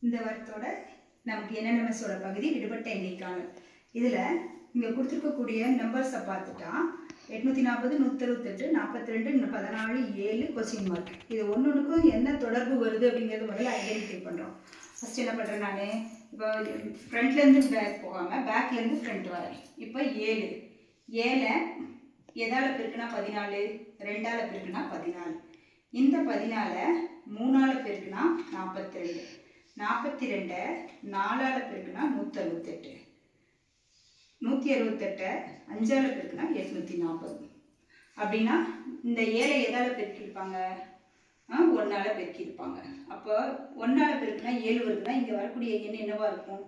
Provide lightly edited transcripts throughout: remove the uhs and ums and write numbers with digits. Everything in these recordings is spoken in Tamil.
இந்த வாரத்தோட நமக்கு என்னென்ன மிஸ்ஸோட பகுதி விடுபட்ட எண்ணிக்கான இதில் இங்கே கொடுத்துருக்கக்கூடிய நம்பர்ஸை பார்த்துட்டா 840 168 42 14 7 கொஸ்டின் மார்க். இது ஒன்றுக்கும் என்ன தொடர்பு வருது அப்படிங்கிறது முதல்ல ஐடென்டிஃபை பண்ணுறோம். ஃபஸ்ட் என்ன பண்ணுறேன் நான், இப்போ ஃப்ரண்ட்லேருந்து பேக் போகாமல் பேக்லேருந்து ஃப்ரண்ட் வரேன். இப்போ 7 எதால் பெருக்குனா 14, 2ஆல் பெருக்குனா 14, இந்த 14 3ஆல் பெருக்குனா 42, 42 4ஆல் பெருக்குனா 168, 168 5ஆல் பெருக்குனா 840. அப்படின்னா இந்த 7 எதால் பெருக்கியிருப்பாங்க, 1ஆல் பெருக்கியிருப்பாங்க. அப்போ 1ஆல் பெருக்குனா 7 வருதுன்னா இங்கே வரக்கூடிய எண் என்னவா இருக்கும்,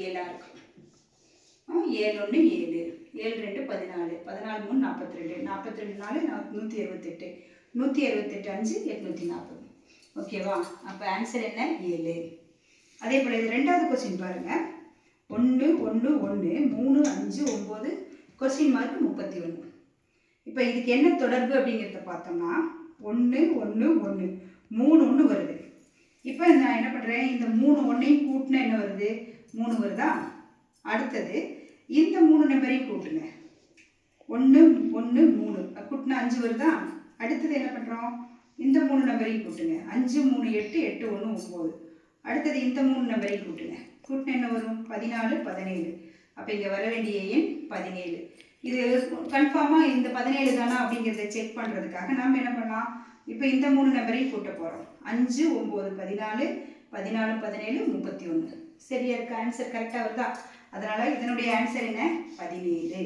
7ஆக இருக்கும். 7 1 7, 7 2 14, 14 3 42, 42 4 168, 168 5 840. ஓகேவா? அப்போ ஆன்சர் என்ன, 7. அதே போல் இது ரெண்டாவது கொஸ்டின் பாருங்கள். 1 1 1 3 5 9 கொஸ்டின் மார்க் 31. இப்போ இதுக்கு என்ன தொடர்பு அப்படிங்கிறத பார்த்தோம்னா 1 1 1 3 1 வருது. இப்போ நான் என்ன பண்ணுறேன், இந்த 3 1ஐயும் கூட்டினா என்ன வருது, 3 வருதா. அடுத்தது இந்த 3 நம்பரையும் கூட்டுங்க. 1 1 3 கூட்டினா 5 வருதா. அடுத்தது என்ன பண்ணுறோம், இந்த 3 நம்பரையும் கூட்டுங்க. 5 3 8 8 1 9. அடுத்தது இந்த 3 நம்பரையும் கூட்டுங்க. கூட்டினா என்ன வரும், 14 17. அப்போ இங்கே வர வேண்டிய எண் 17. இது கன்ஃபார்மாக இந்த 17 தானா அப்படிங்கிறத செக் பண்ணுறதுக்காக நாம் என்ன பண்ணலாம், இப்போ இந்த 3 நம்பரையும் கூட்ட போகிறோம். 5 9 14, 14 17 31. சரியா இருக்கா, ஆன்சர் கரெக்டாக வருதா. அதனால் இதனுடைய ஆன்சர் என்ன, 17.